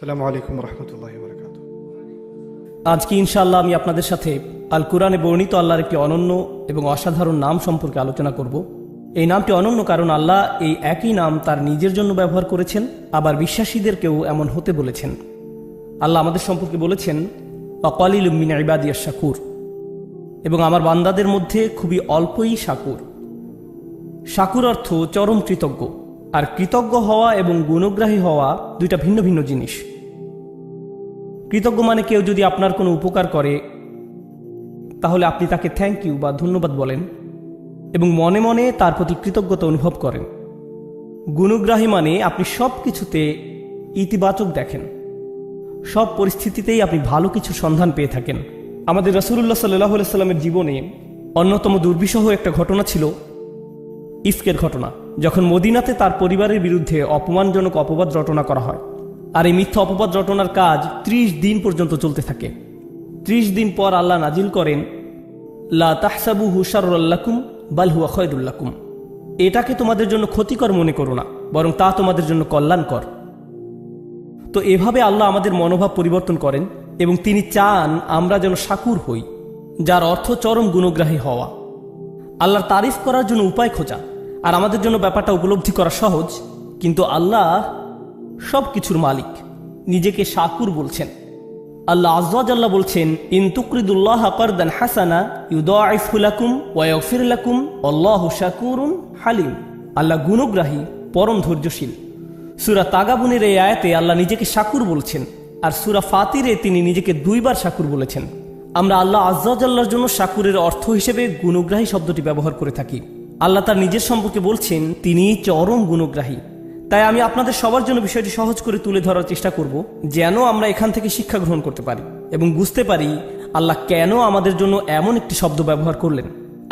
আসসালামু আলাইকুম রহমতুল্লাহি ওয়া বারাকাতুহু। আজকে ইনশাআল্লাহ আমি আপনাদের সাথে আল কুরআনে বর্ণিত আল্লাহর একটি অনন্য এবং অসাধারণ নাম সম্পর্কে আলোচনা করব। এই নামটি অনন্য কারণ আল্লাহ এই একই নাম তার নিজের জন্য ব্যবহার করেছেন, আবার বিশ্বাসীদেরকেও এমন হতে বলেছেন। আল্লাহ আমাদের সম্পর্কে বলেছেন ওয়াকালিলুম মিন ইবাদিয়াশ শাকুর, এবং আমার বান্দাদের মধ্যে খুবই অল্পই শাকুর। শাকুর অর্থ চরম কৃতজ্ঞ, আর কৃতজ্ঞ হওয়া এবং গুণগ্রাহী হওয়া দুইটা ভিন্ন ভিন্ন জিনিস। কৃতজ্ঞ মানে কেউ যদি আপনার কোনো উপকার করে তাহলে আপনি তাকে থ্যাংক ইউ বা ধন্যবাদ বলেন এবং মনে মনে তার প্রতি কৃতজ্ঞতা অনুভব করেন। গুণগ্রাহী মানে আপনি সব কিছুতে ইতিবাচক দেখেন, সব পরিস্থিতিতেই আপনি ভালো কিছু সন্ধান পেয়ে থাকেন। আমাদের রাসূলুল্লাহ সাল্লাল্লাহু আলাইহি সাল্লামের জীবনে অন্যতম দুর্বিষহ একটা ঘটনা ছিল ইফকের ঘটনা, যখন মদিনাতে তার পরিবারের বিরুদ্ধে অপমানজনক অপবাদ রটনা করা হয়। আর এই মিথ্যা অপবাদ রটনার কাজ 30 দিন পর্যন্ত চলতে থাকে। 30 দিন পর আল্লাহ নাজিল করেন লা তাহসাবুহু শাররাল লাকুম বাল হুয়া খায়রুল লাকুম, এটাকে তোমাদের জন্য ক্ষতিকর মনে করো না, বরং তা তোমাদের জন্য কল্যাণকর। তো এভাবে আল্লাহ আমাদের মনোভাব পরিবর্তন করেন এবং তিনি চান আমরা যেন শাকুর হই, যার অর্থ চরম গুণগ্রাহী হওয়া, আল্লাহর তারিফ করার জন্য উপায় খোঁজা। আর আমাদের জন্য ব্যাপারটা উপলব্ধি করা সহজ, কিন্তু আল্লাহ সব কিছুর মালিক, নিজেকে শাকুর বলছেন। আল্লাহ আযজা ওয়া জাল্লা বলছেন ইন তুকরিদুল্লাহ কারদান হাসানা ইউদাইফু লাকুম ওয়া ইয়াগফির লাকুম আল্লাহু শাকুরুন হালিম। আল্লাহ গুণগ্রাহী, পরম ধৈর্যশীল। সূরা তাগাবুনের এই আয়াতে আল্লাহ নিজেকে শাকুর বলছেন, আর সূরা ফাতিরে তিনি নিজেকে 2 বার শাকুর বলেছেন। আমরা আল্লাহ আযজা ওয়া জাল্লার জন্য শাকুরের অর্থ হিসেবে গুণগ্রাহী শব্দটি ব্যবহার করে থাকি। আল্লাহ তার নিজের সম্পর্কে বলছেন তিনি চরম গুণগ্রাহী। তাই আমি আপনাদের সবার জন্য বিষয়টি সহজ করে তুলে ধরার চেষ্টা করব, যেন আমরা এখান থেকে শিক্ষা গ্রহণ করতে পারি এবং বুঝতে পারি আল্লাহ কেন আমাদের জন্য এমন একটি শব্দ ব্যবহার করলেন।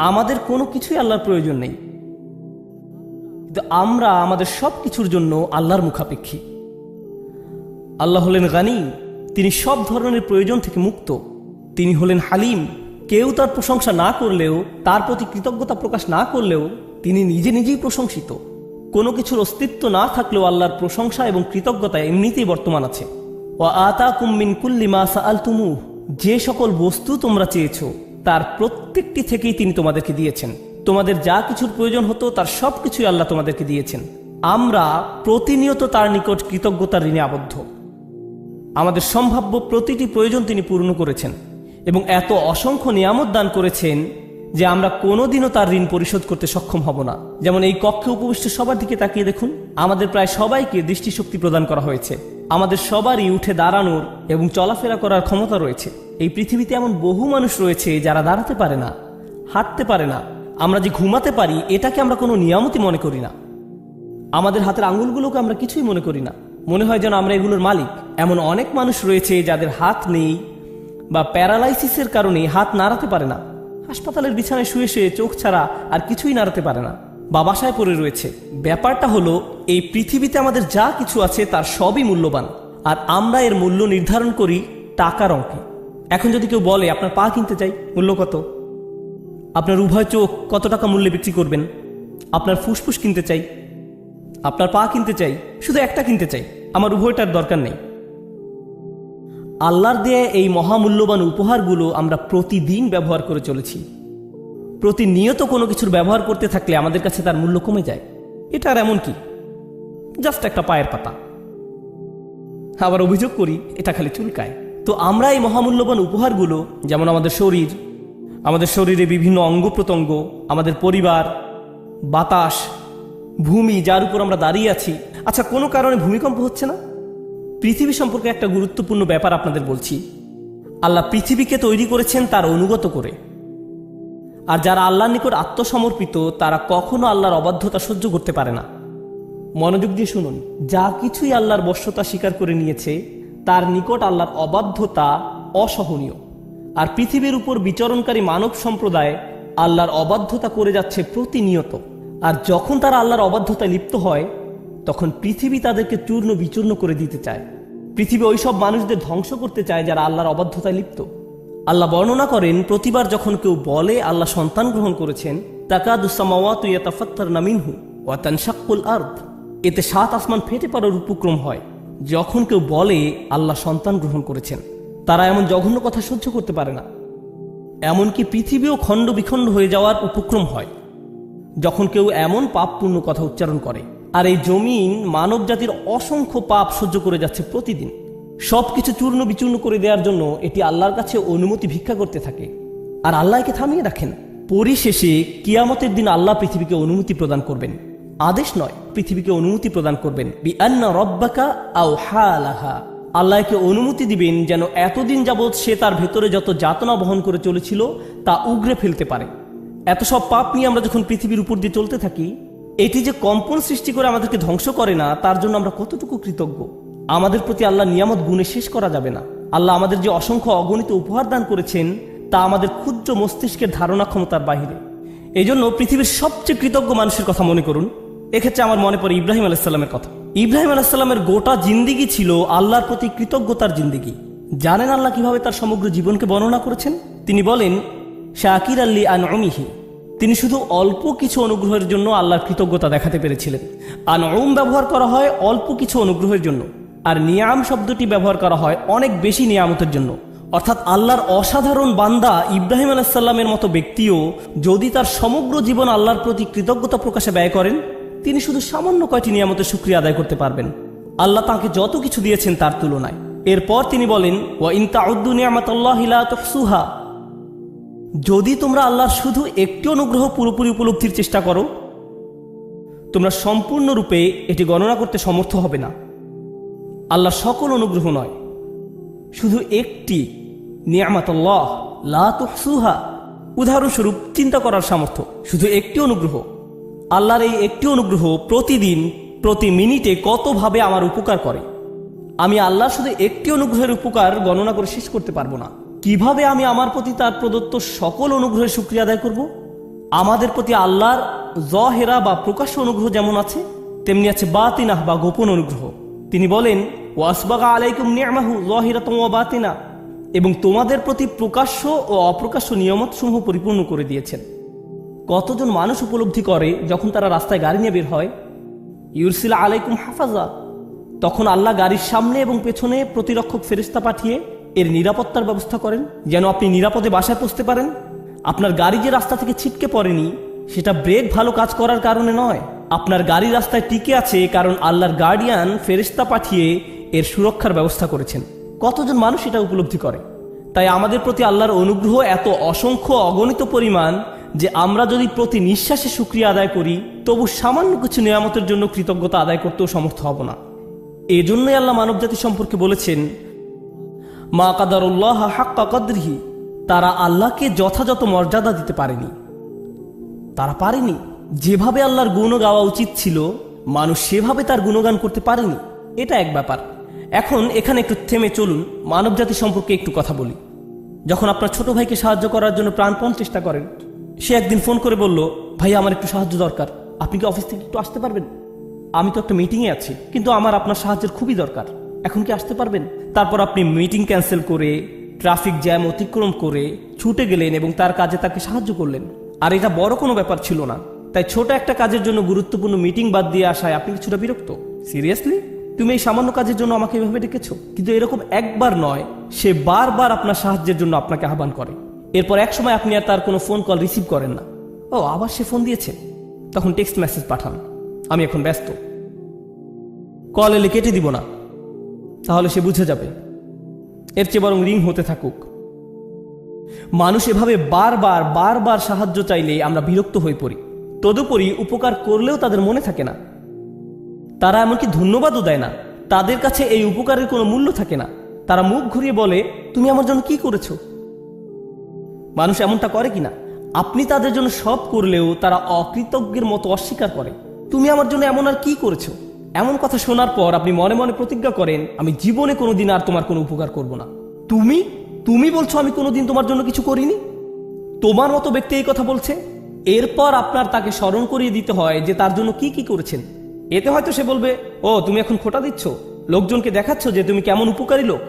আমাদের কোনো কিছুই আল্লাহর প্রয়োজন নেই, কিন্তু আমরা আমাদের সব কিছুর জন্য আল্লাহর মুখাপেক্ষী। আল্লাহ হলেন গানি, তিনি সব ধরনের প্রয়োজন থেকে মুক্ত। তিনি হলেন হালিম, কেউ তার প্রশংসা না করলেও, তার প্রতি কৃতজ্ঞতা প্রকাশ না করলেও তিনি নিজে নিজেই প্রশংসিত। কোনো কিছুর অস্তিত্ব না থাকলেও আল্লাহর প্রশংসা এবং কৃতজ্ঞতা এমনিতেই বর্তমান আছে। ওয়া আতাকুম মিন কুল্লি মা সাআলতুমুহ, যে সকল বস্তু তোমরা চেয়েছো তার প্রত্যেকটি থেকেই তিনি তোমাদেরকে দিয়েছেন। তোমাদের যা কিছুর প্রয়োজন হতো তার সব কিছুই আল্লাহ তোমাদেরকে দিয়েছেন। আমরা প্রতিনিয়ত তার নিকট কৃতজ্ঞতার ঋণে আবদ্ধ। আমাদের সম্ভাব্য প্রতিটি প্রয়োজন তিনি পূর্ণ করেছেন এবং এত অসংখ্য নিয়ামত দান করেছেন যে আমরা কোনোদিনও তার ঋণ পরিশোধ করতে সক্ষম হব না। যেমন এই কক্ষে উপবিষ্ট সবার দিকে তাকিয়ে দেখুন, আমাদের প্রায় সবাইকে দৃষ্টিশক্তি প্রদান করা হয়েছে। আমাদের সবারই উঠে দাঁড়ানোর এবং চলাফেরা করার ক্ষমতা রয়েছে। এই পৃথিবীতে এমন বহু মানুষ রয়েছে যারা দাঁড়াতে পারে না, হাঁটতে পারে না। আমরা যে ঘুমাতে পারি এটাকে আমরা কোনো নিয়ামতই মনে করি না। আমাদের হাতের আঙুলগুলোকে আমরা কিছুই মনে করি না, মনে হয় যেন আমরা এগুলোর মালিক। এমন অনেক মানুষ রয়েছে যাদের হাত নেই বা প্যারালাইসিসের কারণে হাত নাড়াতে পারে না, হাসপাতালের বিছানায় শুয়ে শুয়ে চোখ ছাড়া আর কিছুই নাড়াতে পারে না, বা বাসায় পড়ে রয়েছে। ব্যাপারটা হলো এই পৃথিবীতে আমাদের যা কিছু আছে তার সবই মূল্যবান, আর আমরা এর মূল্য নির্ধারণ করি টাকার অঙ্কে। এখন যদি কেউ বলে আপনার পা কিনতে চাই, মূল্য কত? আপনার উভয় চোখ কত টাকা মূল্যে বিক্রি করবেন? আপনার ফুসফুস কিনতে চাই, আপনার পা কিনতে চাই, শুধু একটা কিনতে চাই, আমার উভয়টার দরকার নেই। আল্লাহর দেয়া এই মহামূল্যবান উপহারগুলো আমরা প্রতিদিন ব্যবহার করে চলেছি। প্রতিনিয়ত কোনো কিছুর ব্যবহার করতে থাকলে আমাদের কাছে তার মূল্য কমে যায়। এটা আর এমন কি, জাস্ট একটা পায়ের পাতা। আবার অভিযোগ করি এটা খালি চুলকায়। তো আমরা এই মহামূল্যবান উপহারগুলো, যেমন আমাদের শরীর, আমাদের শরীরে বিভিন্ন অঙ্গ প্রত্যঙ্গ, আমাদের পরিবার, বাতাস, ভূমি যার উপর আমরা দাঁড়িয়ে আছি। আচ্ছা, কোনো কারণে ভূমিকম্প হচ্ছে না? পৃথিবী সম্পর্কে একটা গুরুত্বপূর্ণ ব্যাপার আপনাদের বলছি। আল্লাহ পৃথিবীকে তৈরি করেছেন তার অনুগত করে, আর যারা আল্লাহর নিকট আত্মসমর্পিত তারা কখনো আল্লাহর অবাধ্যতা সহ্য করতে পারে না। মনোযোগ দিয়ে শুনুন, যা কিছুই আল্লাহর বশ্যতা স্বীকার করে নিয়েছে তার নিকট আল্লাহর অবাধ্যতা অসহনীয়। আর পৃথিবীর উপর বিচরণকারী মানব সম্প্রদায় আল্লাহর অবাধ্যতা করে যাচ্ছে প্রতিনিয়ত। আর যখন তারা আল্লাহর অবাধ্যতায় লিপ্ত হয় তখন পৃথিবী তাদেরকে চূর্ণ বিচূর্ণ করে দিতে চায়। পৃথিবী ওইসব মানুষদের ধ্বংস করতে চায় যারা আল্লাহর অবাধ্যতায় লিপ্ত। আল্লাহ বর্ণনা করেন, প্রতিবার যখন কেউ বলে আল্লাহ সন্তান গ্রহণ করেছেন, তাকাদুস সামাওয়াতু ইয়াতাফাত্তারনা মিনহু ওয়া তানশাক্কুল আরদ, এতে 7 আসমান ফেটে পড়ার উপক্রম হয়, যখন কেউ বলে আল্লাহ সন্তান গ্রহণ করেছেন, তারা এমন জঘন্য কথা সহ্য করতে পারে না। এমনকি পৃথিবীও খণ্ড বিখণ্ড হয়ে যাওয়ার উপক্রম হয় যখন কেউ এমন পাপপূর্ণ কথা উচ্চারণ করে। আর এই জমিন মানব জাতির অসংখ্য পাপ সহ্য করে যাচ্ছে প্রতিদিন। সবকিছু চূর্ণ বিচূর্ণ করে দেওয়ার জন্য এটি আল্লাহর কাছে অনুমতি ভিক্ষা করতে থাকে, আর আল্লাহ একে থামিয়ে রাখেন। পরিশেষে কিয়ামতের দিন আল্লাহ পৃথিবীকে অনুমতি প্রদান করবেন, আদেশ নয়, পৃথিবীকে অনুমতি প্রদান করবেন। বিআন্না রব্বাকা আওহা লাহা, আল্লাহ একে অনুমতি দিবেন যেন এতদিন যাবৎ সে তার ভেতরে যত যাতনা বহন করে চলেছিল তা উগরে ফেলতে পারে। এত সব পাপ নিয়ে আমরা যখন পৃথিবীর উপর দিয়ে চলতে থাকি, এটি যে কম্পন সৃষ্টি করে আমাদেরকে ধ্বংস করে না, তার জন্য আমরা কতটুকু কৃতজ্ঞ। আমাদের প্রতি আল্লাহ নিয়ামত গুণে শেষ করা যাবে না। আল্লাহ আমাদের যে অসংখ্য অগণিত উপহার দান করেছেন তা আমাদের ক্ষুদ্র মস্তিষ্কের ধারণা ক্ষমতার বাহিরে। এই জন্য পৃথিবীর সবচেয়ে কৃতজ্ঞ মানুষের কথা মনে করুন। এক্ষেত্রে আমার মনে পড়ে ইব্রাহিম আলাইসাল্লামের কথা। ইব্রাহিম আলাইসাল্লামের গোটা জিন্দিগি ছিল আল্লাহর প্রতি কৃতজ্ঞতার জিন্দিগি। জানেন আল্লাহ কিভাবে তার সমগ্র জীবনকে বর্ণনা করেছেন? তিনি বলেন, শাকির আল্লি আনউমিহি, তিনি শুধু অল্প কিছু অনুগ্রহের জন্য আল্লাহর কৃতজ্ঞতা দেখাতে পেরেছিলেন। আনউম ব্যবহার করা হয় অল্প কিছু অনুগ্রহের জন্য, আর নিয়াম শব্দটি ব্যবহার করা হয় অনেক বেশি নিয়ামতের জন্য। অর্থাৎ আল্লাহর অসাধারণ বান্দা ইব্রাহিম আলাইসাল্লামের মতো ব্যক্তিও যদি তার সমগ্র জীবন আল্লাহর প্রতি কৃতজ্ঞতা প্রকাশে ব্যয় করেন, তিনি শুধু সামান্য কয়টি নিয়ামতের শুকরিয়া আদায় করতে পারবেন আল্লাহ তাকে যত কিছু দিয়েছেন তার তুলনায়। এরপর তিনি বলেন, ওয়া ইন তাউদ্দু নি'মাতাল্লাহি লা তুহসুহা, যদি তোমরা আল্লাহর শুধু একটি অনুগ্রহ পুরোপুরি উপলব্ধির চেষ্টা করো, তোমরা সম্পূর্ণরূপে এটি গণনা করতে সমর্থ হবে না। আল্লাহর সকল অনুগ্রহ নয়, শুধু একটি নি'মাতাল্লাহ লা তুহসুহা, উদাহরণস্বরূপ চিন্তা করার সামর্থ্য, শুধু একটি অনুগ্রহ। আল্লাহর এই একটি অনুগ্রহ প্রতিদিন প্রতি মিনিটে কতভাবে আমার উপকার করে, আমি আল্লাহর শুধু একটি অনুগ্রহের উপকার গণনা করে শেষ করতে পারবো না। কিভাবে আমি আমার প্রতি তার প্রদত্ত সকল অনুগ্রহের শুকরিয়া আদায় করব? আমাদের প্রতি আল্লাহর জহেরা বা প্রকাশ্য অনুগ্রহ যেমন আছে, তেমনি আছে বাতিনাহ বা গোপন অনুগ্রহ। তিনি বলেন, ওয়াসবাগা আলাইকুম নি'মাহু যাহিরাতান ওয়া বাতিনা, এবং তোমাদের প্রতি প্রকাশ্য ও অপ্রকাশ্য নিয়ামত সমূহ পরিপূর্ণ করে দিয়েছেন। কতজন মানুষ উপলব্ধি করে যখন তারা রাস্তায় গাড়ি নিয়ে বের হয়, ইউরসিলা আলাইকুম হাফাজা, তখন আল্লাহ গাড়ির সামনে এবং পেছনে প্রতিরক্ষক ফেরেশতা পাঠিয়ে এর নিরাপত্তার ব্যবস্থা করেন যেন আপনি নিরাপদে বাসায় পৌঁছতে পারেন। আপনার গাড়ি যে রাস্তা থেকে ছিটকে পড়েনি, সেটা ব্রেক ভালো কাজ করার কারণে নয়, আপনার গাড়ি রাস্তায় টিকে আছে কারণ আল্লাহর গার্ডিয়ান ফেরেশতা পাঠিয়ে এর সুরক্ষার ব্যবস্থা করেছেন। কতজন মানুষ এটা উপলব্ধি করে? তাই আমাদের প্রতি আল্লাহর অনুগ্রহ এত অসংখ্য অগণিত পরিমাণ যে আমরা যদি প্রতি নিঃশ্বাসে শুকরিয়া আদায় করি, তবু সামান্য কিছু নিয়ামতের জন্য কৃতজ্ঞতা আদায় করতেও সমর্থ হব না। এজন্যই আল্লাহ মানবজাতি সম্পর্কে বলেছেন, মা কাদারুল্লাহ হাক্কা কদরিহি, তারা আল্লাহকে যথাযথ মর্যাদা দিতে পারেনি। তারা পারেনি যেভাবে আল্লাহর গুণ গাওয়া উচিত ছিল, মানুষ সেভাবে তার গুণগান করতে পারেনি। এটা এক ব্যাপার। এখন এখানে একটু থেমে চলুন, মানবজাতি সম্পর্কে একটু কথা বলি। যখন আপনার ছোট ভাইকে সাহায্য করার জন্য প্রাণপণ চেষ্টা করেন, সে একদিন ফোন করে বলল, ভাই আমার একটু সাহায্য দরকার, আপনি কি অফিস থেকে একটু আসতে পারবেন? আমি তো একটা মিটিংয়ে আছি, কিন্তু আমার আপনার সাহায্যের খুবই দরকার, এখন কি আসতে পারবেন? তারপর আপনি মিটিং ক্যান্সেল করে ট্রাফিক জ্যাম অতিক্রম করে ছুটে গেলেন এবং তার কাজে তাকে সাহায্য করলেন। আর এটা বড় কোনো ব্যাপার ছিল না, তাই ছোট একটা কাজের জন্য গুরুত্বপূর্ণ মিটিং বাদ দিয়ে আসায় আপনি কিছুটা বিরক্ত। সিরিয়াসলি, তুমি এই সামান্য কাজের জন্য আমাকে এভাবে ডেকেছো? কিন্তু এরকম একবার নয়, সে বারবার আপনার সাহায্যের জন্য আপনাকে আহ্বান করে। এরপর এক সময় আপনি আর তার কোনো ফোন কল রিসিভ করেন না। ও আবার সে ফোন দিয়েছে, তখন টেক্সট মেসেজ পাঠান, আমি এখন ব্যস্ত, কল এলে কেটে দিব না, তাহলে সে বুঝে যাবে। এর চেয়ে বরং রিং হতে থাকুক। মানুষ এভাবে বারবার বারবার সাহায্য চাইলে আমরা বিরক্ত হয়ে পড়ি। তদুপরি উপকার করলেও তাদের মনে থাকে না, তারা এমনকি ধন্যবাদও দেয় না। তাদের কাছে এই উপকারের কোনো মূল্য থাকে না। তারা মুখ ঘুরিয়ে বলে, তুমি আমার জন্য কি করেছো? মানুষ এমনটা করে কিনা? আপনি তাদের জন্য সব করলেও তারা অকৃতজ্ঞের মতো অস্বীকার করে, তুমি আমার জন্য এমন আর কি করেছো? এমন কথা শোনার পর আপনি মনে মনে প্রতিজ্ঞা করেন, আমি জীবনে কোনোদিন আর তোমার কোনো উপকার করব না। তুমি বলছো আমি কোনোদিন তোমার জন্য কিছু করিনি? তোমার মতো ব্যক্তি এই কথা বলছে। এরপর আপনার তাকে স্মরণ করিয়ে দিতে হয় যে তার জন্য কি কি করেছেন। এতে হয়তো সে বলবে, ও তুমি এখন খোঁটা দিচ্ছ, লোকজনকে দেখাচ্ছ যে তুমি কেমন উপকারী লোক।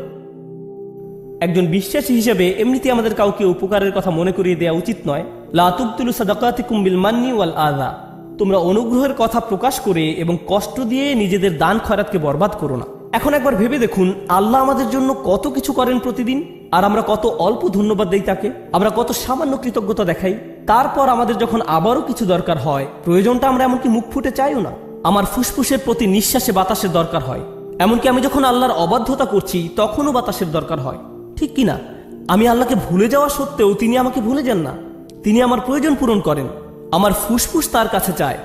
একজন বিশ্বাসী হিসেবে এমনিতে আমাদের কাউকে উপকারের কথা মনে করিয়ে দেওয়া উচিত নয়। লা তুবতিলু সাদাকাতিকুম বিল মান্নি ওয়াল আযা, তোমরা অনুগ্রহের কথা প্রকাশ করে এবং কষ্ট দিয়ে নিজেদের দান খয়রাতকে বরবাদ করো না। এখন একবার ভেবে দেখুন, আল্লাহ আমাদের জন্য কত কিছু করেন প্রতিদিন, আর আমরা কত অল্প ধন্যবাদ দেই তাকে, আমরা কত সামান্য কৃতজ্ঞতা দেখাই। তারপর আমাদের যখন আবারও কিছু দরকার হয়, প্রয়োজনটা আমরা এমনকি মুখ ফুটে চাইও না। আমার ফুসফুসের প্রতি নিঃশ্বাসে বাতাসের দরকার হয়, এমনকি আমি যখন আল্লাহর অবাধ্যতা করছি তখনও বাতাসের দরকার হয়, ঠিক কিনা? আমি আল্লাহকে ভুলে যাওয়া সত্ত্বেও তিনি আমাকে ভুলে যান না, তিনি আমার প্রয়োজন পূরণ করেন। আমার ফুসফুস তার কাছে চায়,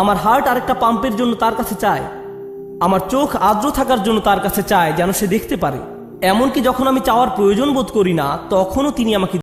আমার হার্ট আরেকটা পাম্পের জন্য তার কাছে চায়, আমার চোখ আর্দ্র থাকার জন্য তার কাছে চায় যেন সে দেখতে পারে। এমনকি যখন আমি চাওয়ার প্রয়োজন বোধ করি না, তখনও তিনি আমাকে